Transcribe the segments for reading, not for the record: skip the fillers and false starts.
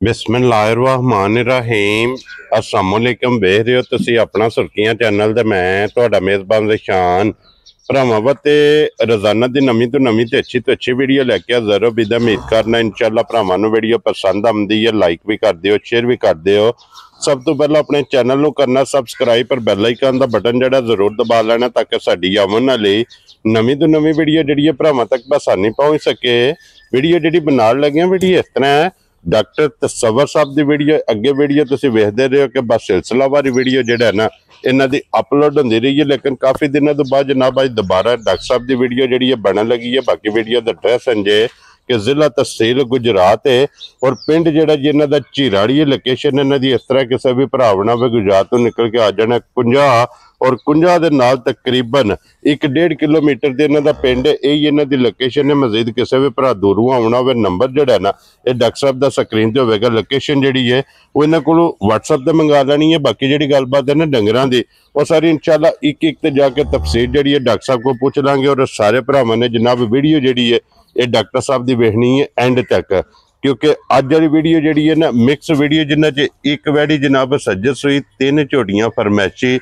बिस्मिल्लाहिर्रहमानिर्रहीम अस्सलामुअलैकुम। वेख रहे हो तुसी अपना सुर्खियां चैनल ते मैं तुहाडा मेज़बान रिशान भरावां ते रोजाना दी नवीं तो अच्छी वीडियो लैके हाज़र हो। बिदा उम्मीद करना इंशाअल्लाह भरावां नूं वीडियो पसंद आउंदी है, लाइक भी कर दिओ, शेयर भी कर दिओ। सब तो पहला अपने चैनल नूं करना सबसक्राइब पर बैल आइकन दा बटन जिहड़ा जरूर दबा लेना ताकि साडी आवन वाली नवीं तो नवीं वीडियो जिहड़ी भरावां तक आसानी पहुंच सके। वीडियो जिहड़ी बनाउण लगे वीडियो इस तरह है, डॉक्टर तसव्वुर साहब की वीडियो अगे वीडियो तुसीं वेखदे रहे हो कि बस सिलसिलावारी वीडियो जिहड़ा ना इन्हां दी अपलोड होंदी रही है, लेकिन काफ़ी दिनों तो बाद जनाब अज दोबारा डॉक्टर साहब की वीडियो जिहड़ी बनन लगी है। बाकी वीडियो का एड्रैस संजे कि जिला तहसील गुजरात है और पिंड जिहड़ा जिन्हां दा झीराड़ी लोकेशन इन्हां दी इस तरह किसी भी भरावना वे गुजरात तो निकल के आ जाना कुंजा और कुंजा दे नाल तकरीबन 1.5 किलोमीटर दे इन्हां दा पिंड यही इन्हां दी लोकेशन है। मजीद किसी भी भरा दूरों आना होवे नंबर जिहड़ा ना ये डॉक्टर साहब दा स्क्रीन ते होवेगा। लोकेशन जिहड़ी है वो इन्हां कोलों WhatsApp ते मंगा लैनी है। बाकी जिहड़ी गलबात है ना डंगरां दी वो सारी इंशाअल्लाह एक एक ते जाके तफसील जिहड़ी है डॉक्टर साहब को पूछ लांगे। और सारे भरावां ने जनाब वीडियो जिहड़ी है ये डॉक्टर साहब की वेखनी है एंड तक, क्योंकि अज वाली वीडियो जिहड़ी है ना मिक्स वीडियो जिन्हां च एक वैड़ी जनाब सज्जत सूई, 3 झोटियां फरमैशी,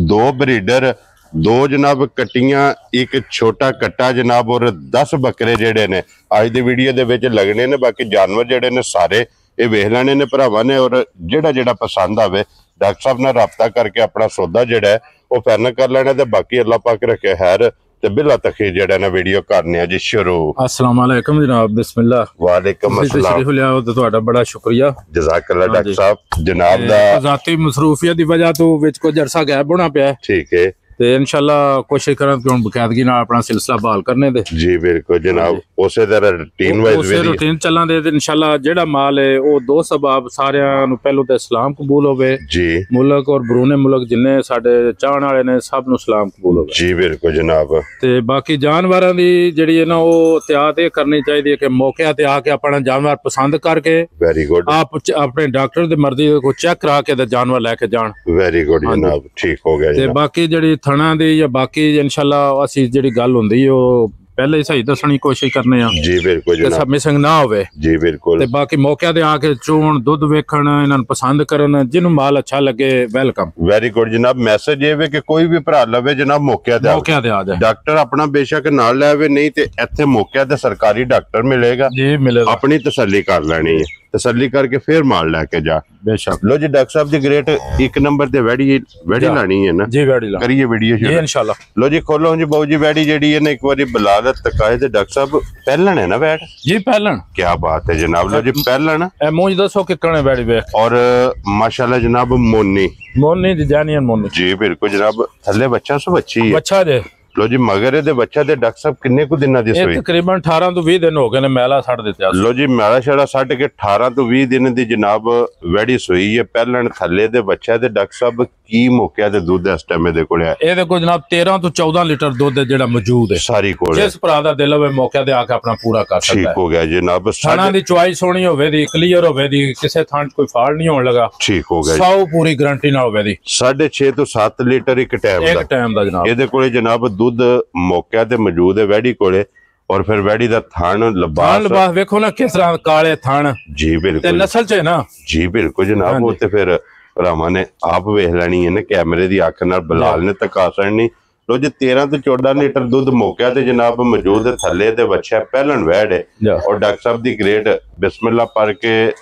2 ब्रीडर, 2 जनाब कट्टियां, एक छोटा कट्टा जनाब और 10 बकरे जिहड़े ने अज दी वीडियो दे विच लगने ने। बाकी जानवर जिहड़े ने सारे ये वेख लैणे ने भरावां ने और जिहड़ा जिहड़ा पसंद आवे डॉक्टर साहब नाल राबता करके अपना सौदा जिहड़ा है वो फाइनल कर लेना। ते बाकी अल्लाह पाक रखे खैर ते बिला तखीर जिहड़ा ना वीडियो करने जी शुरू। अस्सलाम वालेकुम जनाब। बिस्मिल्लाह। वालेकुम अस्सलाम। तुहाडा बड़ा शुक्रिया। जज़ाकल्लाह डॉक्टर साहब। जनाब दा ज़ाती मसरूफियत दी वजह तो विच कुछ अरसा गैप होना पिया। ठीक है ते इंशाअल्लाह कोशिश करें कि हुण बकायदगी नाल अपना सिलसिला बहाल करने दे। जी बिल्कुल जनाब, उसे तरह रूटीन वाइज रूटीन चलां दे इंशाअल्लाह। जेड़ा माल है वो 2 सबब सारियां नूं पहलों ते सलाम कबूल होवे जी। मुल्क और बरूने मुल्क जिन्ने साडे चाहण वाले ने सब नूं सलाम कबूल होवे जी बिल्कुल जनाब। ते बाकी जानवरां दी जेड़ी है ना वो एहतियात ये करनी चाहिए कि मौके ते आके अपना जानवर पसंद करके वेरी गुड आप अपने डॉक्टर दी मर्जी को चेक करा के जानवर लेके जान। वेरी गुड जनाब, ठीक हो गया। ते बाकी जेड़ी थणा दी या बाकी इंशाअल्लाह असी जेड़ी गल हुंदी है वो पहले ही सही दसने की कोशिश करने जी बिल्कुल जनाब, सब मिसिंग ना होवे जी बिल्कुल। ते बाकी मौके ते आके चोण दुध वेखण इन्हां नूं पसंद करन, जिन्हों माल अच्छा लगे वेलकम। वेरी गुड जनाब। मैसेज ये वे कि कोई भी भरा लवे जनाब मौके ते आ जाए। डॉक्टर अपना बेशक नाल लावे, नहीं ते इत्थे मौके ते सरकारी डॉक्टर मिलेगा जी, मिलेगा। अपनी तसल्ली कर लेनी है, तसल्ली करके फिर माल लेके जा बेशक। लो जी डॉक्टर साहब दी ग्रेट 1 नंबर ते वैड़ी लानी है ना जी, वैड़ी करिए वीडियो शुरू इंशाल्लाह। लो जी खोलो जी बाबू जी वैड़ी जेडी है ना एक बारी बलादत तकाए ते डॉक्टर साहब पहलन है ना वैड़ जी, पहलन। क्या बात है जनाब। लो जी पहलन मुझे दसो कितने वैड़ी वेख और माशाल्लाह जनाब मोनी दी जानियन मोनी जी बिल्कुल जनाब। थल्ले बच्चा सो बच्ची है बच्चा जे। लो जी मगर दे बच्चा दे डॉक्टर साहब किन्ने को दिना दी सोई? तकरीबन 18 तो 20 दिन हो गए ने, मैला छड़ दित्ता। लो जी मैला छड़ा छड़ के 18 तो 20 दिन दी जनाब वैड़ी सोई है पहलन थल्ले दे बच्चा दे। डॉक्टर साहब की मौके ते दुध इस टाइम दे कोल है? ए देखो जनाब 13 तो 14 लीटर दुध जेड़ा मौजूद है सारी कोल। जिस भरा दा दिल होवे मौके ते आके अपना पूरा कर सकदा है। ठीक हो गया जनाब। थाना दी चॉइस सोनी होवे दी, क्लियर होवे दी, किसे थान कोई फाल्ट नहीं होने लगा। ठीक हो गया। 100 पूरी गारंटी ना होवे दी। 6.5 तो 7 लीटर एक टाइम दा जनाब। एदे कोले जनाब दुध मौके ते मौजूद है वैड़ी कोले। और फिर वैड़ी दा थान लिबास वेखो ना किस तरह काले थान जी बिल्कुल नस्ल च है ना जी बिल्कुल जनाब। वो ते फिर भरावां ने आप वेख लेनी है ना, कैमरे दी अख नाल बलाल ने तका सड़नी। लो जी 13 तो 14 लीटर दुध मौके ते जनाब मौजूद है थल्ले दे बच्चा पहलन वैड़ है। और डॉक्टर साहब दी ग्रेट बिस्मिल्लाह पढ़ के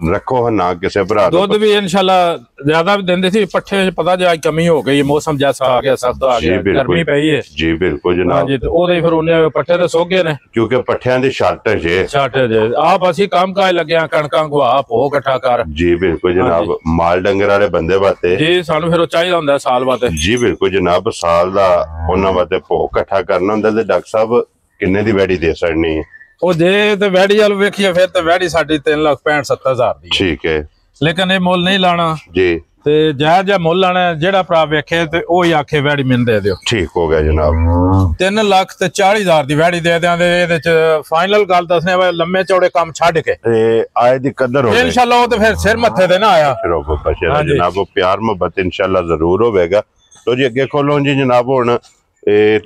रखो ना किसे भरा दुध भी इंशाल्लाह ज्यादा भी देंदे सी। पट्ठे पता जे आज कमी हो गई, मौसम जैसा आ गया, सर्द आ गया, गर्मी पई है जी बिल्कुल जनाब। जी तो ओदे फिर उन्हें पट्ठे ते सो गए ने क्योंकि पट्ठियां दी शार्टेज है। आप असी काम काज लगे कणकां गुआ भो इकट्ठा कर जी बिल्कुल जनाब। माल डंगर वाले बंदे वास्ते जी सानू फिर चाहिदा हुंदा साल वास्ते जी बिल्कुल जनाब। साल दा उन्हां वास्ते भो इकट्ठा करना हुंदा ते डॉक्टर साहब किन्ने दी वैड़ी दे सकनी है? ओ जे ते वैड़ी वाल वेखिए फिर ते वैड़ी साडी 3,65,70,000 दी। ठीक है, लेकिन ये मुल नहीं लाना जी ते जायज मुल लाना। जेड़ा भरा वेखे ते ओ ही आखे वैड़ी मैनूं दे दिओ। ठीक हो गया जनाब। 3,40,000 दी वैड़ी दे देंदे। इहदे च फाइनल गल दसने वा लम्मे चौड़े काम छड्ड के ते आए दी कदर हो इंशाल्लाह। ओ ते फिर सिर मत्थे ते ना आया जनाब। वो प्यार मोहब्बत इंशाल्लाह जरूर होवेगा। तो जी अगे खोलो जी जनाब। हुण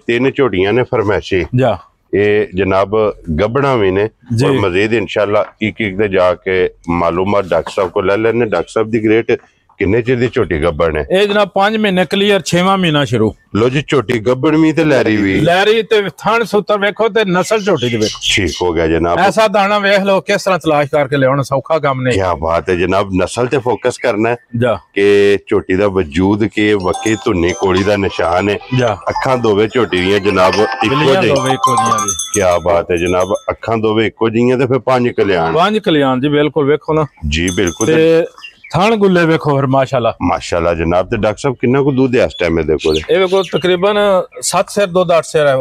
3 झोटियां ने फरमैशी जा ਇਹ ਜਨਾਬ ਗੱਬਣਾ ਵੀ ਨੇ ਜੀ। ਔਰ ਮਜ਼ੀਦ ਇਨਸ਼ਾਅੱਲਾ ਇੱਕ ਇੱਕ ਤੇ ਜਾ ਕੇ ਮਾਲੂਮਾਤ ਡਾਕਟਰ ਸਾਹਿਬ ਕੋ ਲੈ ਲੈਣੇ। ਡਾਕਟਰ ਸਾਹਿਬ ਦੀ ਗ੍ਰੇਟ ਕਿੰਨੇ ਚਿਰ ਦੀ ਝੋਟੀ ਗੱਬਣ ਹੈ? ਇਹ ਜਨਾਬ 5 ਮਹੀਨੇ ਕਲੀਅਰ 6ਵਾਂ ਮਹੀਨਾ ਸ਼ੁਰੂ। ਲੋ ਜੀ ਝੋਟੀ ਗੱਬਣ ਵੀ ਤੇ ਲਹਿਰੀ ਵੀ। ਲਹਿਰੀ ਤੇ ਥਣ ਸੁੱਤਰ ਵੇਖੋ ਤੇ ਨਸਲ ਝੋਟੀ ਦੀ ਵੇਖੋ। ਠੀਕ ਹੋ ਗਿਆ ਜਨਾਬ। ਐਸਾ ਦਾਣਾ ਵੇਖ ਲਓ ਕਿਸ ਤਰ੍ਹਾਂ ਤਲਾਸ਼ ਕਰਕੇ ਲਿਆਉਣਾ ਸੌਖਾ ਕੰਮ ਨਹੀਂ। ਕੀ ਬਾਤ ਹੈ ਜਨਾਬ। ਨਸਲ ਤੇ ਫੋਕਸ ਕਰਨਾ ਹੈ ਜਾ ਕਿ ਝੋਟੀ ਦਾ ਵਜੂਦ ਕੇ ਵਕੀ ਧੁੰਨੀ ਕੋਲੀ ਦਾ ਨਿਸ਼ਾਨ ਹੈ। ਜਾ ਅੱਖਾਂ ਦੋਵੇਂ ਝੋਟੀ ਦੀਆਂ ਜਨਾਬ ਇੱਕੋ ਬਿੱਲੀਆਂ ਜਿਹੀ। ਦੋਵੇਂ ਇੱਕੋ ਜੀਆਂ ਜੀ। ਕੀ ਬਾਤ ਹੈ ਜਨਾਬ। ਅੱਖਾਂ ਦੋਵੇਂ ਇੱਕੋ ਜਿਹੀਆਂ ਤੇ ਫਿਰ 5 ਕਲਿਆਣ। 5 ਕਲਿਆਣ ਜੀ ਬਿਲਕੁਲ ਵੇਖੋ ਨਾ ਜੀ ਬਿਲਕੁਲ। ਤੇ ਥਣ ਗੁੱਲੇ ਵੇਖੋ ਫਿਰ ਮਾਸ਼ਾਅੱਲਾ। ਮਾਸ਼ਾਅੱਲਾ ਜਨਾਬ। ਤੇ ਡਾਕਟਰ ਸਾਹਿਬ ਕਿੰਨਾ ਕੁ ਦੁੱਧ ਹੈ ਇਸ ਟਾਈਮ ਇਹਦੇ ਕੋਲ? ਇਹ ਵੇਖੋ ਤਕਰੀਬਨ 7 ਸਿਰ ਦੁੱਧ 8 ਸਿਰ ਹੈ।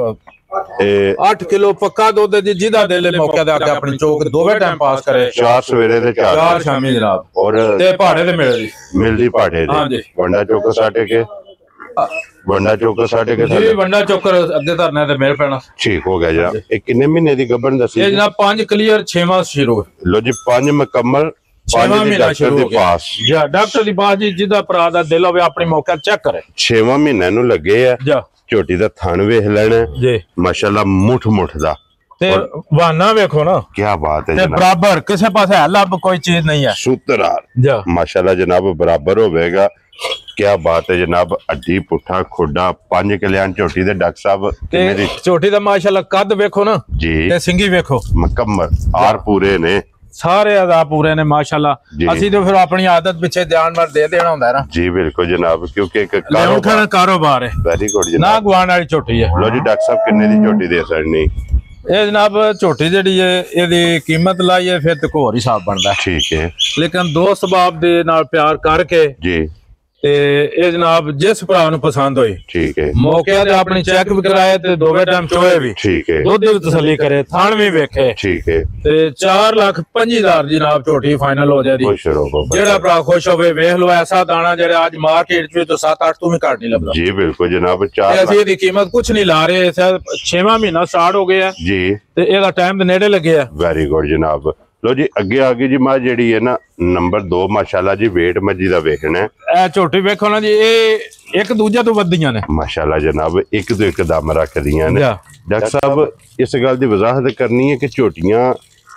8 ਕਿਲੋ ਪੱਕਾ ਦੁੱਧ ਦੀ ਜਿਹਦਾ ਦਿਲ ਮੌਕੇ ਤੇ ਆ ਕੇ ਆਪਣੀ ਚੋਕ ਦੋਵੇਂ ਟਾਈਮ ਪਾਸ ਕਰੇ। 4 ਸਵੇਰੇ ਤੇ 4 ਸ਼ਾਮੀ ਜਨਾਬ। ਔਰ ਤੇ ਪਹਾੜੇ ਤੇ ਮਿਲਦੀ ਪਾੜੇ ਹਾਂ ਜੀ। ਦੇ ਵੰਡਾ ਚੌਕ ਸਾਟੇ ਕੇ ਜੀ ਵੰਡਾ ਚੋਕਰ ਅੱਗੇ ਧਰਨਾ ਤੇ ਮੇਲ ਪੈਣਾ। ਠੀਕ ਹੋ ਗਿਆ ਜਨਾਬ। ਇਹ ਕਿੰਨੇ ਮਹੀਨੇ ਦੀ ਗੱਭਣ ਦੱਸੀ? ਇਹ ਜਨਾਬ 5 ਕਲੀਅਰ 6ਵਾਂ ਸ਼ੁਰੂ। ਲੋ ਜੀ 5 ਮੁਕੰਮਲ 6ਵਾਂ ਮਹੀਨਾ ਸ਼ੁਰੂ ਹੋ ਗਿਆ। ਪਾਸ ਜਾ ਡਾਕਟਰ ਦੀ ਬਾਤ ਜੀ ਜਿਹਦਾ ਭਰਾ ਦਾ ਦਿਲ ਹੋਵੇ ਆਪਣੀ ਮੌਕਾ ਚੈੱਕ ਕਰੇ। 6ਵਾਂ ਮਹੀਨਾ ਨੂੰ ਲੱਗੇ ਆ। ਜਾ ਝੋਟੀ ਦਾ ਥਣ ਵੇਖ ਲੈਣਾ ਜੀ ਮਾਸ਼ਾਅੱਲਾ ਮੁੱਠ ਦਾ। ਤੇ ਵਾਨਾ ਵੇਖੋ ਨਾ ਕੀ ਬਾਤ ਹੈ ਤੇ ਜਨਾਬ। ਬਰਾਬਰ ਕਿਸੇ ਪਾਸੇ ਹੈ ਲੱਭ ਕੋਈ ਚੀਜ਼ ਨਹੀਂ ਹੈ। ਸੂਤਰਾਰ ਜਾ ਮਾਸ਼ਾਅੱਲਾ ਜਨਾਬ ਬਰਾਬਰ ਹੋਵੇਗਾ। ਕੀ ਬਾਤ ਹੈ ਜਨਾਬ। ਅੱਡੀ ਪੁੱਠਾ ਖੋਡਾ 5 ਕਲਿਆਣ ਝੋਟੀ ਦੇ ਡਾਕਟਰ ਸਾਹਿਬ ਕਿੰਨੇ ਦੀ? ਤੇ ਝੋਟੀ ਦਾ ਮਾਸ਼ਾਅੱਲਾ ਕੱਦ ਵੇਖੋ ਨਾ ਜੀ ਤੇ ਸਿੰਗੀ ਵੇਖੋ ਮੁਕੰਮਲ ਆਰ ਪੂਰੇ ਨੇ ਸਾਰੇ ਅਦਾ ਪੂਰੇ ਨੇ ਮਾਸ਼ਾਅੱਲਾ। ਅਸੀਂ ਤੇ ਫਿਰ ਆਪਣੀ ਆਦਤ ਪਿੱਛੇ ਧਿਆਨ ਨਾਲ ਦੇ ਦੇਣਾ ਹੁੰਦਾ ਹੈ ਨਾ। ਜੀ ਬਿਲਕੁਲ ਜਨਾਬ ਕਿਉਂਕਿ ਇੱਕ ਕਾਰੋਬਾਰ ਹੈ। ਵੈਰੀ ਗੁੱਡ ਨਾ ਜਨਾਬ। ਗਵਾਣ ਵਾਲੀ ਝੋਟੀ ਹੈ। ਲੋ ਜੀ ਡਾਕਟਰ ਸਾਹਿਬ ਕਿੰਨੇ ਦੀ ਝੋਟੀ ਦੇ ਸਕਣੀ? ਇਹ ਜਨਾਬ ਝੋਟੀ ਜਿਹੜੀ ਹੈ ਇਹਦੀ ਕੀਮਤ ਲਾਈਏ ਫਿਰ ਤੇ ਹੋਰ ਹਿਸਾਬ ਬਣਦਾ। ਠੀਕ ਹੈ। ਲੇਕਿਨ ਦੋਸਤ ਬਾਪ ਦੇ ਨਾਲ ਪਿਆਰ ਕਰਕੇ ਜੀ ਤੇ ਇਹ ਜਨਾਬ ਜਿਸ ਭਰਾ ਨੂੰ ਪਸੰਦ ਹੋਈ ਠੀਕ ਹੈ। ਮੌਕੇ ਤੇ ਆਪਣੀ ਚੈੱਕ ਵੀ ਕਰਾਏ ਤੇ ਦੋਵੇਂ ਟਾਈਮ ਚੋਏ ਵੀ ਠੀਕ ਹੈ। ਦੁੱਧ ਦੀ ਤਸੱਲੀ ਕਰੇ ਥਾਣ ਵੀ ਵੇਖੇ ਠੀਕ ਹੈ। ਤੇ 4,25,000 ਜਨਾਬ ਝੋਟੀ ਫਾਈਨਲ ਹੋ ਜਾਦੀ। ਖੁਸ਼ ਰਹੋ ਬਾਬਾ। ਜਿਹੜਾ ਭਰਾ ਖੁਸ਼ ਹੋਵੇ ਵੇਖ ਲਓ ਐਸਾ ਦਾਣਾ ਜਿਹੜਾ ਅੱਜ ਮਾਰਕੀਟ ਵਿੱਚ 7-8 ਤੋਂ ਵੀ ਘੱਟ ਨਹੀਂ ਲੱਭਦਾ। ਜੀ ਬਿਲਕੁਲ ਜਨਾਬ। ਤੇ ਅਸੀਂ ਇਹਦੀ ਕੀਮਤ ਕੁਝ ਨਹੀਂ ਲਾ ਰਹੇ। 6ਵਾਂ ਮਹੀਨਾ ਸਟਾਰਟ ਹੋ ਗਿਆ ਜੀ ਤੇ ਇਹਦਾ ਟਾਈਮ ਦੇ ਨੇੜੇ ਲੱਗਿਆ। ਵੈਰੀ ਗੁੱਡ ਜਨਾਬ। ਲੋ ਜੀ ਅੱਗੇ ਆ ਗਈ ਜੀ ਮਾਂ ਜਿਹੜੀ ਹੈ ਨਾ ਨੰਬਰ 2 ਮਾਸ਼ਾਅੱਲਾ ਜੀ ਵੇਟ ਮੱਜੀ ਦਾ ਵੇਖਣਾ। ਇਹ ਝੋਟੀ ਵੇਖੋ ਨਾ ਜੀ ਇਹ ਇੱਕ ਦੂਜੇ ਤੋਂ ਵੱਧੀਆਂ ਨੇ ਮਾਸ਼ਾਅੱਲਾ ਜਨਾਬ। ਇੱਕ ਤੋਂ ਇੱਕ ਦਮ ਰੱਖਦੀਆਂ ਨੇ। ਜਾ ਡਾਕਟਰ ਸਾਹਿਬ ਇਸ ਗੱਲ ਦੀ ਵਜ਼ਾਹਤ ਕਰਨੀ ਹੈ ਕਿ ਝੋਟੀਆਂ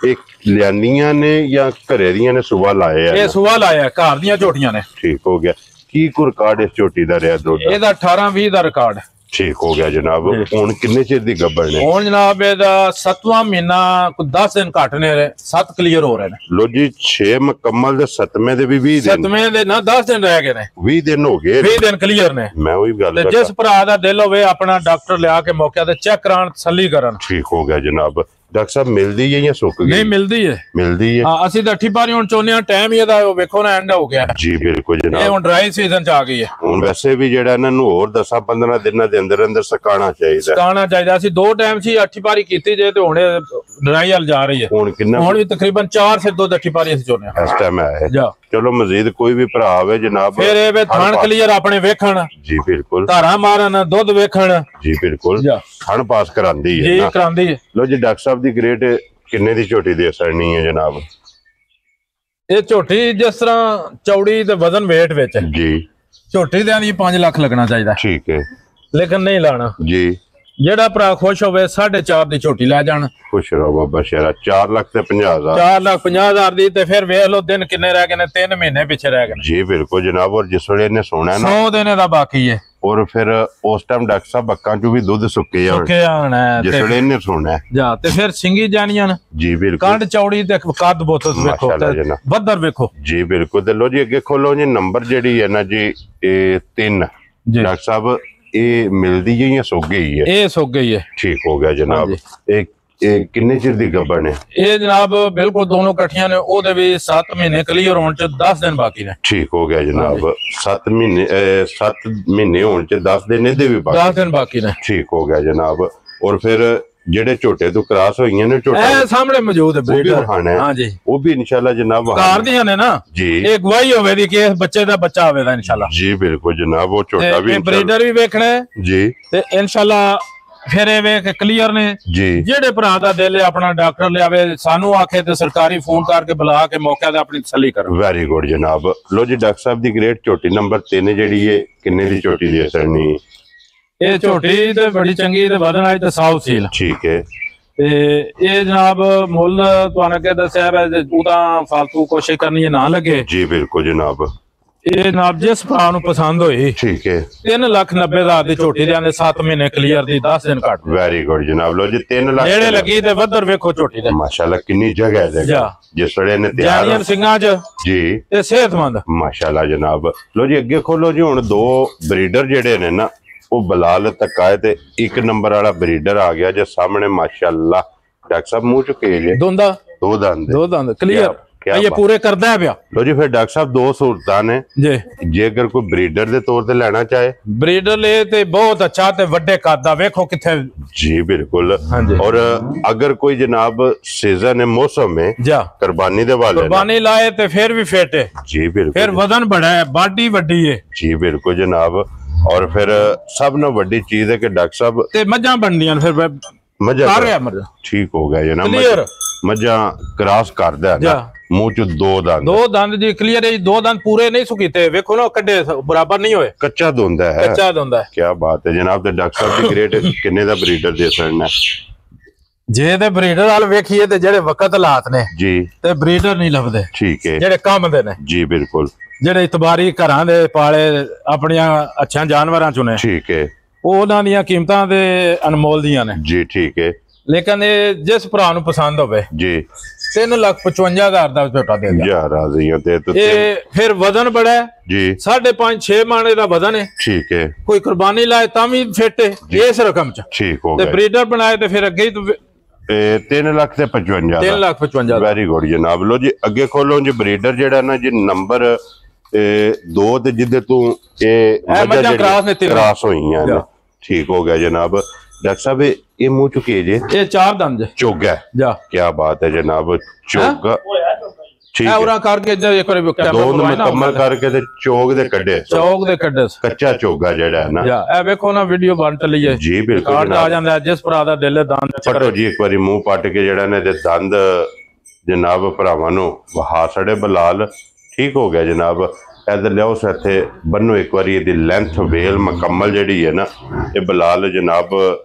ਇਹ ਲਿਆਂਦੀਆਂ ਨੇ ਜਾਂ ਘਰੇ ਦੀਆਂ ਨੇ ਸੁਬਾ ਲਾਏ ਆ? ਇਹ ਸਵਾਲ ਆਇਆ ਘਰ ਦੀਆਂ ਝੋਟੀਆਂ ਨੇ। ਠੀਕ ਹੋ ਗਿਆ। ਕੀ ਕੋ ਰਿਕਾਰਡ ਇਸ ਝੋਟੀ ਦਾ ਰਿਹਾ ਦੁੱਧ? ਇਹਦਾ 18-20 ਦਾ ਰਿਕਾਰਡ। ਠੀਕ ਹੋ ਗਿਆ ਜਨਾਬ। ਹੁਣ ਕਿੰਨੇ ਚਿਰ ਦੀ ਗੱਭਣ ਨੇ? ਹੁਣ ਜਨਾਬ ਇਹਦਾ 7ਵਾਂ ਮਹੀਨਾ ਕੋਈ 10 ਦਿਨ ਘੱਟ ਨੇ 7 ਕਲੀਅਰ ਹੋ ਰਹੇ ਨੇ। ਲੋ ਜੀ 6 ਮੁਕੰਮਲ ਦੇ 7ਵੇਂ ਦੇ ਵੀ 20 ਦਿਨ। 7ਵੇਂ ਦੇ ਨਾ 10 ਦਿਨ ਰਹਿ ਗਏ ਨੇ। 20 ਦਿਨ ਹੋ ਗਏ। 20 ਦਿਨ ਕਲੀਅਰ ਨੇ। ਮੈਂ ਉਹੀ ਗੱਲ ਤੇ ਜਿਸ ਭਰਾ ਦਾ ਦਿਲ ਹੋਵੇ ਆਪਣਾ ਡਾਕਟਰ ਲਿਆ ਕੇ ਮੌਕੇ ਤੇ ਚੈੱਕ ਕਰਾਉਣ ਤਸੱਲੀ ਕਰਨ। ਠੀਕ ਹੋ ਗਿਆ ਜਨਾਬ। ਡਾਕਟਰ ਸਾਹਿਬ ਮਿਲਦੀ ਹੈ ਜਾਂ ਸੁੱਕ ਗਈ? ਨਹੀਂ ਮਿਲਦੀ ਹੈ। ਮਿਲਦੀ ਹੈ। ਹਾਂ ਅਸੀਂ ਤਾਂ 8 ਪਾਰੀ ਹੁਣ ਚੋਨੇ ਆ ਟਾਈਮ ਹੀ ਇਹਦਾ ਵੇਖੋ ਨਾ ਐਂਡ ਹੋ ਗਿਆ। ਜੀ ਬਿਲਕੁਲ ਇਹ ਜਨਾਬ। ਹੁਣ ਡਰਾਈ ਸੀਜ਼ਨ ਚ ਆ ਗਈ ਹੈ। ਹੁਣ ਵੈਸੇ ਵੀ ਜਿਹੜਾ ਇਹਨਾਂ ਨੂੰ ਹੋਰ 10-15 ਦਿਨਾਂ ਦੇ ਅੰਦਰ ਅੰਦਰ ਸੁਕਾਉਣਾ ਚਾਹੀਦਾ। ਸੁਕਾਉਣਾ ਚਾਹੀਦਾ। ਅਸੀਂ 2 ਟਾਈਮ ਸੀ 8 ਪਾਰੀ ਕੀਤੀ ਜੇ ਤੇ ਹੁਣ ਡਰਾਈ ਹਲ ਜਾ ਰਹੀ ਹੈ। ਹੁਣ ਕਿੰਨਾ ਹੁਣ ਵੀ ਤਕਰੀਬਨ 4 ਸੇ 2 8 ਪਾਰੀ ਅਸੀਂ ਚੋਨੇ ਆ ਇਸ ਟਾਈਮ ਹੈ? ਜਾ ਚਲੋ ਮਜ਼ੀਦ ਕੋਈ ਵੀ ਭਰਾ ਆਵੇ ਜਨਾਬ। ਫਿਰ ਇਹ ਵੇ ਥਣ ਕਲੀਅਰ ਆਪਣੇ ਵੇਖਣ। ਜੀ ਬਿਲਕੁਲ। ਧਾਰਾਂ ਮਾਰਨ ਦੁੱਧ ਵੇਖਣ। ਜੀ ਬਿਲਕੁਲ। ਜਾ ਥਣ ਪਾਸ ਕਰਾਂਦੀ ਹੈ ਜੀ ਨਾ। ਕਰਾਂਦੀ ਹੈ। ਲੋ ਜੀ ਡਾਕਟਰ ਸਾਹਿਬ ਦੀ ਗ੍ਰੇਟ ਕਿੰਨੇ ਦੀ ਝੋਟੀ ਦੇ ਸਰਣੀ ਹੈ ਜਨਾਬ? ਇਹ ਝੋਟੀ ਜਿਸ ਤਰ੍ਹਾਂ ਚੌੜੀ ਤੇ ਵਜ਼ਨ weight ਵਿੱਚ ਜੀ ਝੋਟੀ ਦੇ ਦੀ 5 ਲੱਖ ਲੱਗਣਾ ਚਾਹੀਦਾ ਠੀਕ ਹੈ। ਲੇਕਿਨ ਨਹੀਂ ਲਾਣਾ। ਜੀ ਜਿਹੜਾ ਭਰਾ ਖੁਸ਼ ਹੋਵੇ 4.5 ਦੀ ਝੋਟੀ ਲੈ ਜਾਣ। ਖੁਸ਼ ਰਹੋ ਬਾਬਾ ਸ਼ੇਰਾ। 4,50,000। 4,50,000 ਦੀ ਤੇ ਫਿਰ ਵੇਖ ਲਓ ਦਿਨ ਕਿੰਨੇ ਰਹਿ ਗਏ ਨੇ। 3 ਮਹੀਨੇ ਪਿੱਛੇ ਰਹਿ ਗਏ ਨੇ। ਜੀ ਬਿਲਕੁਲ ਜਨਾਬ। ਔਰ ਜਿਸ ਵੇਲੇ ਇਹਨੇ ਸੋਣਾ ਨਾ 100 ਦਿਨ ਦਾ ਬਾਕੀ ਹੈ। ਔਰ ਫਿਰ ਉਸ ਟਾਈਮ ਡਾਕਟਰ ਸਾਹਿਬ ਅੱਖਾਂ ਚੋਂ ਵੀ ਦੁੱਧ ਸੁੱਕੇ ਆਉਣ ਸੁੱਕੇ ਆਣਾ ਜਿਸ ਵੇਲੇ ਇਹਨੇ ਸੋਣਾ। ਜਾ ਤੇ ਫਿਰ ਸਿੰਗੀ ਜਾਣੀਆਂ ਨੇ। ਜੀ ਬਿਲਕੁਲ। ਕੰਡ ਚੌੜੀ ਤੇ ਕੱਦ ਬੋਤਸ ਵੇਖੋ ਮਾਸ਼ਾਅੱਲਾ ਤੇ ਜਨਾਬ। ਬੱਦਰ ਵੇਖੋ। ਜੀ ਬਿਲਕੁਲ। ਤੇ ਲੋ ਜੀ ਅੱਗੇ ਖੋਲੋ ਜੀ ਨੰਬਰ ਜਿਹੜੀ ਹੈ ਨਾ ਜੀ ਇਹ 3 ਜੀ ਡਾਕਟਰ ਸਾਹਿਬ ਇਹ ਮਿਲਦੀ ਹੈ ਜਾਂ ਸੁੱਕ ਗਈ ਹੈ? ਇਹ ਸੁੱਕ ਗਈ ਹੈ। ਠੀਕ ਹੋ ਗਿਆ ਜਨਾਬ। ਇਹ ਕਿੰਨੇ ਚਿਰ ਦੀ ਗੱਭਣ ਹੈ? ਇਹ ਜਨਾਬ ਬਿਲਕੁਲ ਦੋਨੋਂ ਇਕੱਠੀਆਂ ਨੇ। ਉਹਦੇ ਵੀ 7 ਮਹੀਨੇ ਕਲੀਅਰ ਹੋਣ ਚ 10 ਦਿਨ ਬਾਕੀ ਨੇ। ਠੀਕ ਹੋ ਗਿਆ ਜਨਾਬ। 7 ਮਹੀਨੇ ਹੋਣ ਚ 10 ਦਿਨ ਇਹਦੇ ਵੀ 10 ਦਿਨ ਬਾਕੀ ਨੇ। ਠੀਕ ਹੋ ਗਿਆ ਜਨਾਬ। ਔਰ ਫਿਰ ਜਿਹੜੇ ਝੋਟੇ ਤੋਂ ਕ੍ਰਾਸ ਹੋਈਆਂ ਨੇ ਝੋਟਾ ਇਹ ਸਾਹਮਣੇ ਮੌਜੂਦ ਹੈ ਬਰੀਡਰ। ਹਾਂ ਜੀ ਉਹ ਵੀ ਇਨਸ਼ਾਅੱਲਾ ਜਨਾਬ ਕਾਰ ਦੀਆਂ ਨੇ ਨਾ ਜੀ। ਇਹ ਗਵਾਹੀ ਹੋਵੇ ਦੀ ਕਿ ਇਸ ਬੱਚੇ ਦਾ ਬੱਚਾ ਹੋਵੇਗਾ ਇਨਸ਼ਾਅੱਲਾ। ਜੀ ਬਿਲਕੁਲ ਜਨਾਬ। ਉਹ ਝੋਟਾ ਵੀ ਬਰੀਡਰ ਵੀ ਵੇਖਣਾ ਜੀ ਤੇ ਇਨਸ਼ਾਅੱਲਾ ਫਿਰ ਇਹ ਵੇਖ ਕਲੀਅਰ ਨੇ। ਜੀ ਜਿਹੜੇ ਭਰਾ ਦਾ ਦਿਲ ਹੈ ਆਪਣਾ ਡਾਕਟਰ ਲਿਆਵੇ ਸਾਨੂੰ ਆਖੇ ਤੇ ਸਰਕਾਰੀ ਫੋਨ ਕਰਕੇ ਬੁਲਾ ਕੇ ਮੌਕੇ ਤੇ ਆਪਣੀ ਤਸੱਲੀ ਕਰੋ। ਵੈਰੀ ਗੁੱਡ ਜਨਾਬ। ਲੋ ਜੀ ਡਾਕਟਰ ਸਾਹਿਬ ਦੀ ਗ੍ਰੇਟ ਝੋਟੀ ਨੰਬਰ 3 ਜਿਹੜੀ ਹੈ ਕਿੰਨੇ ਦੀ ਝੋਟੀ ਦੀ ਅਸਰਨੀ? ਇਹ ਝੋਟੀ ਤੇ ਬੜੀ ਚੰਗੀ ਤੇ ਵਧਣ ਵਾਲੀ ਤੇ ਸਾਊ ਸੀਲ। ਠੀਕ ਹੈ। ਤੇ ਇਹ ਜਨਾਬ ਮੁੱਲ ਤੁਹਾਨੂੰ ਕਿ ਦੱਸਿਆ ਉਹ ਤਾਂ ਫालतू ਕੋਸ਼ਿਸ਼ ਕਰਨੀ ਨਾ ਲੱਗੇ ਜੀ ਬਿਲਕੁਲ ਜਨਾਬ ਇਹ ਜਨਾਬ ਜਿਸ ਭਰਾ ਨੂੰ ਪਸੰਦ ਹੋਈ ਠੀਕ ਹੈ 3,90,000 ਦੀ ਝੋਟੀ ਦੇ 7 ਮਹੀਨੇ ਕਲੀਅਰ ਦੀ 10 ਦਿਨ ਘੱਟ ਵੈਰੀ ਗੁੱਡ ਜਨਾਬ ਲੋ ਜੀ 3 ਲੱਖ ਨੇੜੇ ਲੱਗੀ ਤੇ ਵੱਧਰ ਵੇਖੋ ਝੋਟੀ ਦੇ ਮਾਸ਼ਾਅੱਲਾ ਕਿੰਨੀ ਜਗ੍ਹਾ ਹੈ ਦੇਖੋ ਜਿਸ ਵੇਲੇ ਨੇ ਤਿਆਰ ਜਾਨੀਆਂ ਸਿੰਘਾਂ ਚ ਜੀ ਤੇ ਸਿਹਤਮੰਦ ਮਾਸ਼ਾਅੱਲਾ ਜਨਾਬ ਲੋ ਜੀ ਅੱਗੇ ਖੋਲੋ ਜੀ ਹੁਣ 2 ਬਰੀਡਰ ਜਿਹੜੇ ਨੇ ਨਾ ਉਹ ਬਲਾਲ ਤੱਕਾ ਤੇ 1 ਨੰਬਰ ਵਾਲਾ ਬਰੀਡਰ ਆ ਗਿਆ ਜੇ ਸਾਹਮਣੇ ਮਾਸ਼ਾਅੱਲਾ ਡਾਕਟਰ ਸਾਹਿਬ ਮੂੰਹ ਚੁੱਕੇ ਜੇ ਦੋ ਦੰਦ ਕਲੀਅਰ ਇਹ ਪੂਰੇ ਕਰਦਾ ਹੈ ਪਿਆ ਲੋ ਜੀ ਫਿਰ ਡਾਕਟਰ ਸਾਹਿਬ 2 ਸਹੂਲਤਾਂ ਨੇ ਜੀ ਜੇ ਅਗਰ ਕੋਈ ਬਰੀਡਰ ਦੇ ਤੌਰ ਤੇ ਲੈਣਾ ਚਾਹੇ ਬਰੀਡਰ ਲੈ ਤੇ ਬਹੁਤ ਅੱਛਾ ਤੇ ਵੱਡੇ ਕੱਦ ਦਾ ਵੇਖੋ ਕਿੱਥੇ ਜੀ ਬਿਲकुल और अगर कोई जनाब सीजन है मौसम में जा कुर्बानी दे वाले कुर्बानी लाए ते फिर भी फिट है जी बिल्कुल फिर वजन बड़ा है बॉडी वड्डी है जी बिल्कुल जनाब और फिर सब ना बड़ी चीज है कि डॉक्टर साहब ते मज्जा बनदियां फिर मजा ठीक हो गया जनाब मजा क्रॉस करदा है मुंह च 2 दंद जी क्लियर है 2 दंद पूरे नहीं सुकीते वेखो ना कड्डे बराबर नहीं होए कच्चा दोंदा है क्या बात है जनाब ते डॉक्टर साहब दी ग्रेड किन्ने दा ब्रीडर दे सकना जे ते ब्रीडर वाल वेखिए ते जेड़े वक्त हालात ने जी ते ब्रीडर नहीं लभदे ठीक है जेड़े काम दे ने जी बिल्कुल जेड़े इतबारी घरां दे पाले अपनियां अच्छा जानवरां चों ने ठीक है ਉਹਨਾਂ ਦੀਆਂ ਕੀਮਤਾਂ ਦੇ ਅਨਮੋਲ ਦੀਆਂ ਨੇ ਜੀ ਠੀਕ ਹੈ ਲੇਕਿਨ ਇਹ ਜਿਸ ਭਰਾ ਨੂੰ ਪਸੰਦ ਹੋਵੇ ਜੀ 3,55,000 ਦਾ ਝੋਟਾ ਦੇ ਦਿਆ ਯਾਰ ਰਾਜ਼ੀ ਹੋ ਤੇ ਇਹ ਫਿਰ ਵਜ਼ਨ ਬੜਾ ਹੈ ਜੀ 5.5 6 ਮਾਣੇ ਦਾ ਵਜ਼ਨ ਹੈ ਠੀਕ ਹੈ ਕੋਈ ਕੁਰਬਾਨੀ ਲਾਏ ਤਾਂ ਵੀ ਫਿੱਟ ਹੈ ਇਸ ਰਕਮ ਚ ਠੀਕ ਹੋ ਗਿਆ ਤੇ ਬਰੀਡਰ ਬਣਾਏ ਤੇ ਫਿਰ ਅੱਗੇ ਹੀ 3,55,000 ਵੈਰੀ ਗੁੱਡ ਜਨਾਬ ਲੋ ਜੀ ਅੱਗੇ ਖੋਲੋ ਜੀ ਬਰੀਡਰ ਜਿਹੜਾ ਨਾ ਜੀ ਨੰਬਰ 2 ਤੇ ਜਿੱਦੇ ਤੂੰ ਇਹ ਮੱਝਾਂ ਕ੍ਰਾਸ ਹੋਈਆਂ ਨੇ ठीक हो गया जनाब डॉक्टर साहब ये मुंह चुके जे ये 4 दंद चोगा जा क्या बात है जनाब चोगा ठीक है औरा करके एक बार दोनों मुकम्मल करके ते चोग दे कड्डे कच्चा चोगा जेड़ा है ना ए देखो ना वीडियो बन चली है जी बिल्कुल आ जांदा जिस भरा दा दिल दंद पटो जी एक बारी मुंह पट के जेड़ा ने ते दंद जनाब भरावां नु वहा सड़े बलाल ठीक हो गया जनाब इधर लियाओ इत्थे बन्नो एक बारी इहदी लेंथ वेल मुकम्मल जिहड़ी है ना ये बलाल जनाब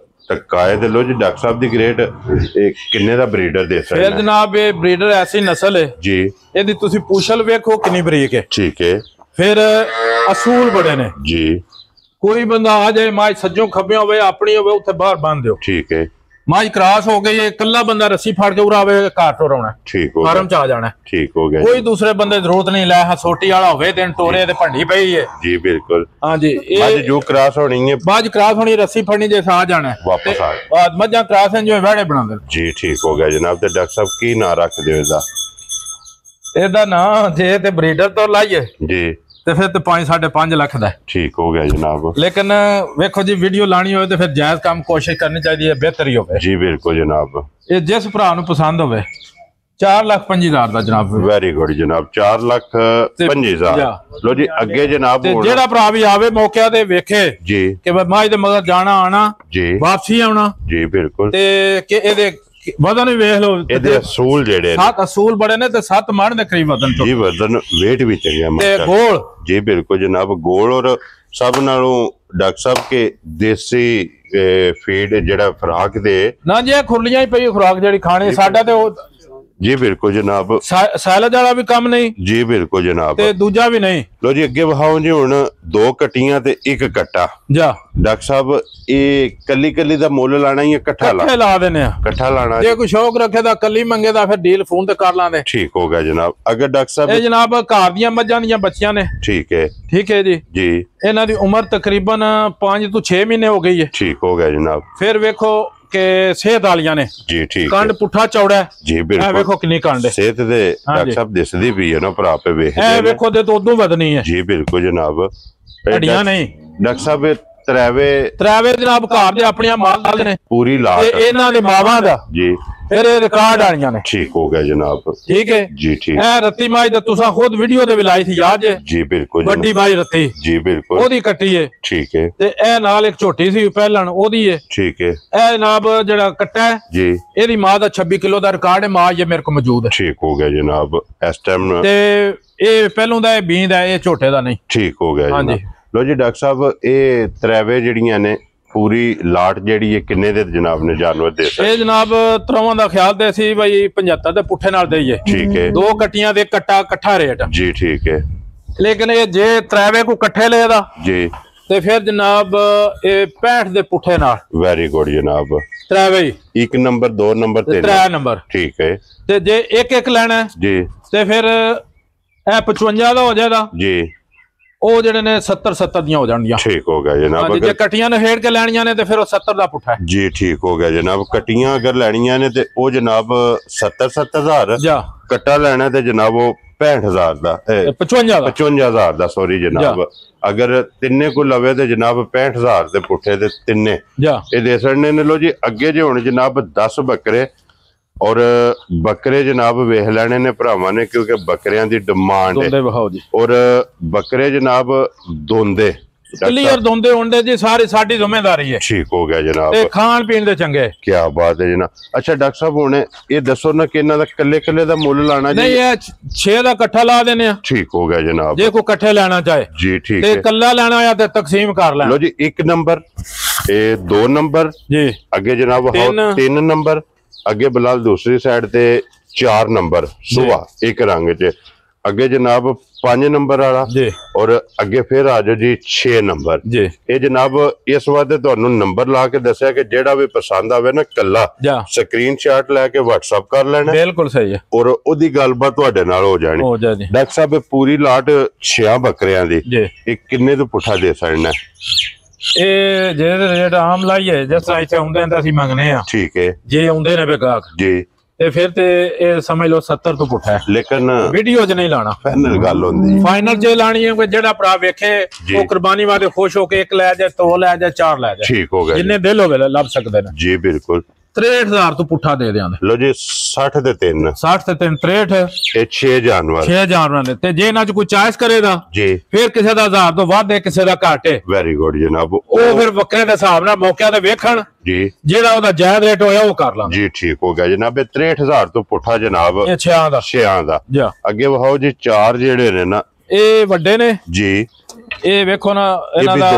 तकाए ते लो जी डॉक्टर साहब दी ग्रेड किन्ने दा ब्रीडर दे सकदा फिर जनाब ये ब्रीडर ऐसी नस्ल है जी इहदी तुसी पूछल वेखो कितनी बरीक है ठीक है फिर असूल बड़े ने जी कोई बंदा आ जाए मां सज्जों खब्बे होवे अपनी होवे उत्थे बाहर बांध दियो ठीक है मां क्रॉस हो गई है कल्ला बंदा रस्सी फाड़ के उरावे कार टोराउणा ठीक हो फार्म च आ जाना ठीक हो गया कोई दूसरे बंदे दी जरूरत नहीं लै हसोटी वाला होवे ते टोरे ते भंडी पई है जी बिल्कुल हां जी आज जो क्रॉस होनी है बाज क्रॉस होनी रस्सी फड़नी जैसा आ जाना वापस आ बाद मज्जा क्रॉस हैं जो वेड़े बना दे जी ठीक हो गया जनाब ते डॉक्टर साहब की ना रख दियो इदा एदा ना जे ते ब्रीडर तो लाइए जी ਤੇ ਫਿਰ ਤੇ 5.5 ਲੱਖ ਦਾ ਠੀਕ ਹੋ ਗਿਆ ਜਨਾਬ ਲੇਕਿਨ ਵੇਖੋ ਜੀ ਵੀਡੀਓ ਲਾਣੀ ਹੋਵੇ ਤੇ ਫਿਰ ਜਾਇਜ਼ ਕੰਮ ਕੋਸ਼ਿਸ਼ ਕਰਨੀ ਚਾਹੀਦੀ ਹੈ ਬਿਹਤਰ ਹੀ ਹੋਵੇ ਜੀ ਬਿਲਕੁਲ ਜਨਾਬ ਇਹ ਜਿਸ ਭਰਾ ਨੂੰ ਪਸੰਦ ਹੋਵੇ 4,25,000 ਦਾ ਜਨਾਬ ਵੈਰੀ ਗੁੱਡ ਜਨਾਬ 4,25,000 ਲੋ ਜੀ ਅੱਗੇ ਜਨਾਬ ਤੇ ਜਿਹੜਾ ਭਰਾ ਵੀ ਆਵੇ ਮੌਕਿਆਂ ਤੇ ਵੇਖੇ ਜੀ ਕਿ ਮਾਝ ਦੇ ਮਗਰ ਜਾਣਾ ਆਣਾ ਜੀ ਵਾਪਸੀ ਆਉਣਾ ਜੀ ਬਿਲਕੁਲ ਤੇ ਕਿ ਇਹਦੇ वजन भी वेख लो ਇਹਦੇ ਅਸੂਲ ਜਿਹੜੇ 7 ਅਸੂਲ ਬੜੇ ਨੇ ਤੇ 7 ਮਣ ਦੇ ਕਰੀਬ ਵਜ਼ਨ ਜੀ ਵਜ਼ਨ weight ਵੀ ਚੰਗਾ ਤੇ ਗੋਲ ਜੀ ਬਿਲਕੁਲ ਜਨਾਬ ਗੋਲ ਔਰ ਸਭ ਨਾਲੋਂ ਡਾਕਟਰ ਸਾਹਿਬ ਕੇ ਦੇਸੀ ਫੀਡ ਜਿਹੜਾ ਖੁਰਾਕ ਦੇ ਨਾ ਜੀ ਖੁਰਲੀਆਂ ਹੀ ਪਈ ਖੁਰਾਕ ਜਿਹੜੀ ਖਾਣੀ ਸਾਡਾ ਤੇ ਉਹ जी बिल्कुल जनाब सैलड वाला भी कम नहीं जी बिल्कुल जनाब ते दूजा भी नहीं लो जी अगे वहाओ जी हुण 2 कट्टियां ते 1 कट्टा जा डॉक्टर साहब ये कली कली दा मुੱਲ लाना ही इकट्ठा ला देने इकट्ठा लाना जे कोई शौक रखे दा कली मंगे दा फिर डील फोन ते कर लांदे ठीक हो गया जनाब अगर डॉक्टर साहब ये जनाब घर दियां मज्जां दियां बच्चियां ने ठीक है जी जी इन्हां दी उम्र तकरीबन 5 तो 6 महीने हो गई है ठीक हो गया जनाब फिर वेखो के सेहत वालियां ने जी ठीक कंड पुठा चौड़ा जी बिल्कुल वेखो कितनी कंड सेहत दे डॉक्टर साहब दिसदी भी है ना भरा पे वेख ए वेखो दे तो उदों वदनी है जी बिल्कुल जनाब हड्डियां नहीं डॉक्टर साहब तरावे जनाब घर दे अपनी माल ने पूरी लाट ते इन्हां दे मावां दा जी फिर रिकॉर्ड आनियां ने ठीक हो गया जनाब ठीक है जी ठीक है रत्ती माई दा तुसा खुद वीडियो दे विलाई थी याद है जी बिल्कुल बड़ी माई रत्ती जी बिल्कुल ओदी कट्टी है ठीक है ते ए नाल एक छोटी सी पहलन ओदी है ठीक है ए जनाब जेड़ा कट्टा है जी एदी मां दा 26 किलो दा रिकॉर्ड है मां ये मेरे को मौजूद है ठीक हो गया जनाब इस टाइम ते ए पहलों दा बींद है ए छोटे दा नहीं ठीक हो गया हां जी लो जी डॉक्टर साहब ए तरावे जड़ियां ने पूरी लाट जेड़ी है किन्ने दे जनाब ने जानवर दे सकते? ये जनाब त्रवां दा ख्याल दे सी भाई 75 दे पुट्ठे नाल देइए। ठीक है। 2 कट्टियां दे कट्ठा रेट जी ठीक है। लेकिन ये जे त्रैवे को कट्ठे लेदा जी ते फिर जनाब ये 65 दे पुट्ठे नाल। वेरी गुड जनाब। त्रैवे 1 नंबर 2 नंबर 3 नंबर। ठीक है। ते जे एक लेना जी ते फिर ए 55 दा हो जाएगा जी। ਉਹ ਜਿਹੜੇ ਨੇ 70 ਦੀਆਂ ਹੋ ਜਾਣਗੀਆਂ। ठीक हो गया जनाब। ਜੇ ਕਟੀਆਂ ਨੇ ਹੇੜ ਕੇ ਲੈਣੀਆਂ ਨੇ ਤੇ ਫਿਰ ਉਹ 70 ਦਾ ਪੁੱਠਾ ਹੈ। जी ठीक हो गया जनाब। कटियां अगर ਲੈਣੀਆਂ ਨੇ ਤੇ ਉਹ ਜਨਾਬ 70,000 ਜਾ कट्टा ਲੈਣਾ ਤੇ ਜਨਾਬ ਉਹ 65,000 ਦਾ 55,000 ਦਾ ਸੌਰੀ ਜਨਾਬ। ਅਗਰ ਤਿੰਨੇ ਕੋ ਲਵੇ ਤੇ ਜਨਾਬ 65,000 ਦੇ ਪੁੱਠੇ ਤੇ ਤਿੰਨੇ ਜਾ ਇਹ ਦੇ ਸੜਨੇ ਨੇ। ਲੋ ਜੀ ਅੱਗੇ ਜੇ ਹੁਣ ਜਨਾਬ 10 ਬੱਕਰੇ और बकरे जनाब वेख लेने ने भरावां ने क्योंकि बकरियां दी डिमांड है। और बकरे जनाब दोंदे क्लियर दोंदे होंदे जी सारी साडी जिम्मेदारी है। ठीक हो गया जनाब। ते खान पीन दे चंगे क्या बात है जनाब। अच्छा डॉक्टर साहब हुणे ये दसो ना कि इन्हां दा कल्ले दा मुੱਲ लाना जी? नहीं ये 6 दा इकट्ठा ला देने आ। ठीक हो गया जनाब। जे कोई इकट्ठे लेना चाहे जी ठीक ते है। कल्ला लेना या ते तकसीम कर लेना। लो जी 1 नंबर ये 2 नंबर जी अगे जनाब 3 नंबर अगे बिलाल दूसरी साइड ते 4 नंबर सुबह एक रंग च अगे जनाब 5 नंबर वाला और अगे फिर आ जाओ जी 6 नंबर जी। ये जनाब इस वास्ते तुहानू नंबर ला के दसिया कि जेड़ा भी पसंद आवे ना कल्ला स्क्रीनशॉट लैके व्हाट्सएप कर लेना। बिल्कुल सही है। और ओदी गलबात तुहाडे नाल हो जानी। डॉक्टर साहब पूरी लाट 6 बकरियां दी एक किन्ने तो पुठा दे सकना? ਇਹ ਜਿਹੜੇ ਰੇਟ ਆਮ ਲਾਈਏ ਜਿਸ ਤਰ੍ਹਾਂ ਇੱਥੇ ਹੁੰਦੇ ਨੇ ਅਸੀਂ ਮੰਗਨੇ ਆ। ਠੀਕ ਹੈ। ਜੇ ਹੁੰਦੇ ਨੇ ਬੇਗਾਕ ਜੀ ਤੇ ਫਿਰ ਤੇ ਇਹ ਸਮਝ ਲਓ 70 ਤੋਂ ਪੁੱਠਾ ਹੈ। ਲੇਕਿਨ ਵੀਡੀਓ 'ਚ ਨਹੀਂ ਲਾਣਾ। ਫਾਈਨਲ ਗੱਲ ਹੁੰਦੀ ਫਾਈਨਲ 'ਚ ਲਾਣੀ ਹੈ ਕੋਈ ਜਿਹੜਾ ਭਰਾ ਵੇਖੇ ਉਹ ਕੁਰਬਾਨੀ ਵਾਲੇ ਖੁਸ਼ ਹੋ ਕੇ 1 ਲੈ ਜਾਏ 2 ਲੈ ਜਾਏ 4 ਲੈ ਜਾਏ। ਠੀਕ ਹੋ ਗਿਆ। ਜਿੰਨੇ ਦਿਲ ਹੋਵੇ ਲੱਭ ਸਕਦੇ ਨੇ। ਜੀ ਬਿਲਕੁਲ। 63,000 ਤੋਂ ਪੁੱਠਾ ਦੇ ਦਿਆਂਗੇ। ਲੋ ਜੀ 60 ਤੇ 3 60 ਤੇ 3 63 ਇਹ 6 ਜਾਨਵਰ ਨੇ ਤੇ ਜੇ ਇਹਨਾਂ 'ਚ ਕੋਈ ਚਾਇਸ ਕਰੇਗਾ ਜੀ ਫਿਰ ਕਿਸੇ ਦਾ 1000 ਤੋਂ ਵੱਧ ਹੈ ਕਿਸੇ ਦਾ ਘੱਟ ਹੈ। ਵੈਰੀ ਗੁੱਡ ਜਨਾਬ। ਉਹ ਫਿਰ ਬੱਕਰੇ ਦੇ ਹਿਸਾਬ ਨਾਲ ਮੌਕਿਆਂ ਤੇ ਵੇਖਣ ਜੀ ਜਿਹੜਾ ਉਹਦਾ ਜਾਇਜ਼ ਰੇਟ ਹੋਇਆ ਉਹ ਕਰ ਲਾਂਗੇ। ਜੀ ਠੀਕ ਹੋ ਗਿਆ ਜਨਾਬ। 63,000 ਤੋਂ ਪੁੱਠਾ ਜਨਾਬ ਇਹ 6 ਦਾ ਅੱਗੇ ਵਹਾਓ ਜੀ 4 ਜਿਹੜੇ ਨੇ ਨਾ ਇਹ ਵੱਡੇ ਨੇ ਜੀ। ਇਹ ਵੇਖੋ ਨਾ ਇਹਨਾਂ ਦਾ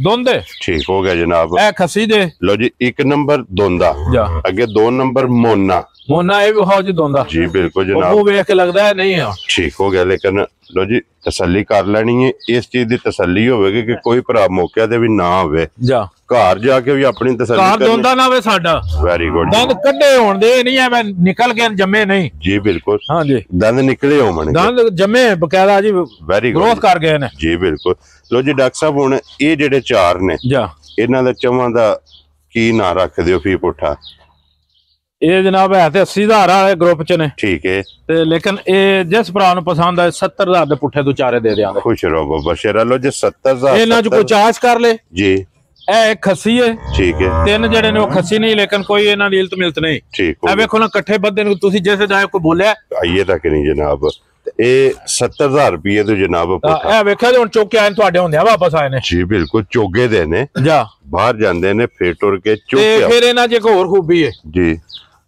ਦੋਂਦੇ ਠੀਕ ਹੋ ਗਿਆ ਜਨਾਬ। ਇਹ ਖੱਸੀ ਦੇ ਲੋ ਜੀ 1 ਨੰਬਰ ਦੋਂਦਾ ਅੱਗੇ 2 ਨੰਬਰ ਮੋਨਾ ਇਹ ਵੀ ਹਾਉ ਜੀ ਦੋਂਦਾ ਜੀ ਬਿਲकुल जनाब। वो वेख के लगदा है नहीं है ठीक हो गया। लेकिन लो जी तसल्ली कर लेनी है। इस चीज की तसल्ली होगी कि कोई भरा मौके ते भी ना होवे जा घर जाके भी अपनी तसल्ली कर दोंदा ना वे साडा। Very good. दंद कड्डे होण दे नहीं है मैं निकल के जम्मे नहीं जी बिल्कुल। हां जी दंद निकले होमण दंद जम्मे बकायदा जी वेरी गुड ग्रोथ कर गए ने जी बिल्कुल। लो जी डॉक्टर साहब हुण ये जेडे 4 ने जा इन्हां दा चवां दा की ना रख दियो फी पुठा? ਇਹ ਜਨਾਬ ਹੈ ਤੇ 80,000 ਵਾਲੇ ਗਰੁੱਪ ਚ ਨੇ। ਠੀਕ ਹੈ। ਤੇ ਲੇਕਿਨ ਇਹ ਜਿਸ ਭਰਾ ਨੂੰ ਪਸੰਦ ਆਏ 70,000 ਦੇ ਪੁੱਠੇ ਤੋਂ ਚਾਰੇ ਦੇ ਦਿਆਂਗੇ। ਖੁਸ਼ ਰਹੋ ਬਾਬਾ ਸ਼ੇਰਾ। ਲੋ ਜੀ 70,000 ਇਹਨਾਂ ਚ ਕੋਈ ਚਾਰਜ ਕਰ ਲੈ ਜੀ। ਇਹ ਖੱਸੀ ਹੈ ਠੀਕ ਹੈ। 3 ਜਿਹੜੇ ਨੇ ਉਹ ਖੱਸੀ ਨਹੀਂ ਲੇਕਿਨ ਕੋਈ ਇਹਨਾਂ ਦੀ ਇਲਤ ਮਿਲਤ ਨਹੀਂ। ਠੀਕ ਹੈ। ਇਹ ਵੇਖੋ ਨਾ ਇਕੱਠੇ ਬੱਦੇ ਨੂੰ ਤੁਸੀਂ ਜਿਵੇਂ ਜਾਏ ਕੋਈ ਬੋਲਿਆ ਆਈਏ ਤੱਕ ਨਹੀਂ ਜਨਾਬ। ਇਹ 70,000 ਰੁਪਏ ਤੋਂ ਜਨਾਬ ਪੁੱਠਾ ਇਹ ਵੇਖਿਆ ਹੁਣ ਚੁੱਕ ਕੇ ਆਏ ਤੁਹਾਡੇ ਹੁੰਦੇ ਆ ਵਾਪਸ ਆਏ ਨੇ ਜੀ ਬਿਲਕੁਲ। ਚੋਗੇ ਦੇ ਨੇ ਜਾ ਬਾਹਰ ਜਾਂਦੇ ਨੇ ਫੇਰ ਟੁਰ ਕੇ ਚੁੱਕ ਕੇ ਫਿਰ ਇਹਨਾਂ ਚ ਇੱਕ ਹੋਰ ਖੂਬੀ ਹੈ ਜੀ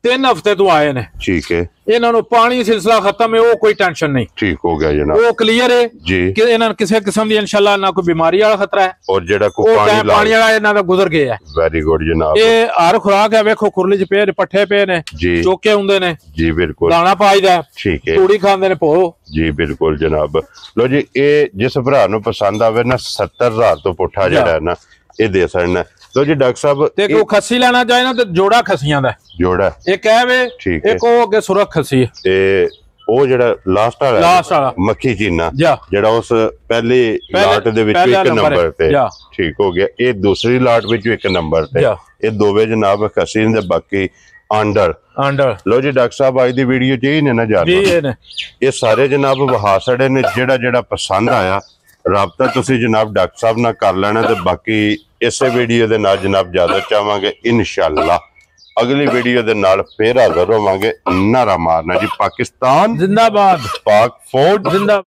3 ਹਫ਼ਤੇ ਤੋਂ ਆਏ ਨੇ ਠੀਕ ਹੈ। ਇਹਨਾਂ ਨੂੰ ਪਾਣੀ ਸਿਲਸਿਲਾ ਖਤਮ ਹੈ ਉਹ ਕੋਈ ਟੈਨਸ਼ਨ ਨਹੀਂ। ਠੀਕ ਹੋ ਗਿਆ ਜਨਾਬ। ਉਹ ਕਲੀਅਰ ਹੈ ਜੀ ਕਿ ਇਹਨਾਂ ਨੂੰ ਕਿਸੇ ਕਿਸਮ ਦੀ ਇਨਸ਼ਾਅੱਲਾ ਨਾ ਕੋਈ ਬਿਮਾਰੀ ਵਾਲਾ ਖਤਰਾ ਹੈ। ਔਰ ਜਿਹੜਾ ਕੋਈ ਪਾਣੀ ਵਾਲਾ ਇਹਨਾਂ ਦਾ ਗੁਜ਼ਰ ਗਿਆ ਹੈ। ਵੈਰੀ ਗੁੱਡ ਜਨਾਬ। ਇਹ ਹਰ ਖੁਰਾਕ ਹੈ ਵੇਖੋ ਖੁਰਲੀ ਚ ਪਏ ਪੱਠੇ ਪਏ ਨੇ ਚੋਕੇ ਹੁੰਦੇ ਨੇ ਜੀ ਬਿਲकुल। ਦਾਣਾ ਪਾਈਦਾ ਠੀਕ ਹੈ। ਤੂੜੀ ਖਾਂਦੇ ਨੇ ਭੋ ਜੀ ਬਿਲकुल ਜਨਾਬ। ਲੋ ਜੀ ਇਹ ਜਿਸ ਭਰਾ ਨੂੰ ਪਸੰਦ ਆਵੇ ਨਾ 70,000 ਤੋਂ ਪੁੱਠਾ ਜਿਹੜਾ ਨਾ ਇਹ ਦੇ ਸਕਣਾ। तो जी डॉक्टर साहब ते को खस्सी लेना चाहे ना तो जोड़ा खस्सियां दा जोड़ा एक है वे एक ओ अगे सुरख खस्सी ते ओ जेड़ा लास्ट वाला मक्खी चीना जेड़ा उस पहली लाट दे विच 1 नंबर ते ठीक हो गया। ये दूसरी लाट विच 1 नंबर ते ये दोवे जनाब खस्सी दे बाकी अंडर लो जी डॉक्टर साहब आज दी वीडियो च ही ने ना जान ये सारे जनाब वहा सड़े ने जेड़ा पसंद आया राबता तुसी जनाब डॉक्टर साहब नाल कर लेना ते बाकी इसे वीडियो दे नाल जनाब इजाजत चाहांगे इंशाअल्लाह। अगली वीडियो दे नाल फिर हाजिर होवांगे। नारा मारना जी पाकिस्तान जिंदाबाद पाक फौज जिंदाबाद।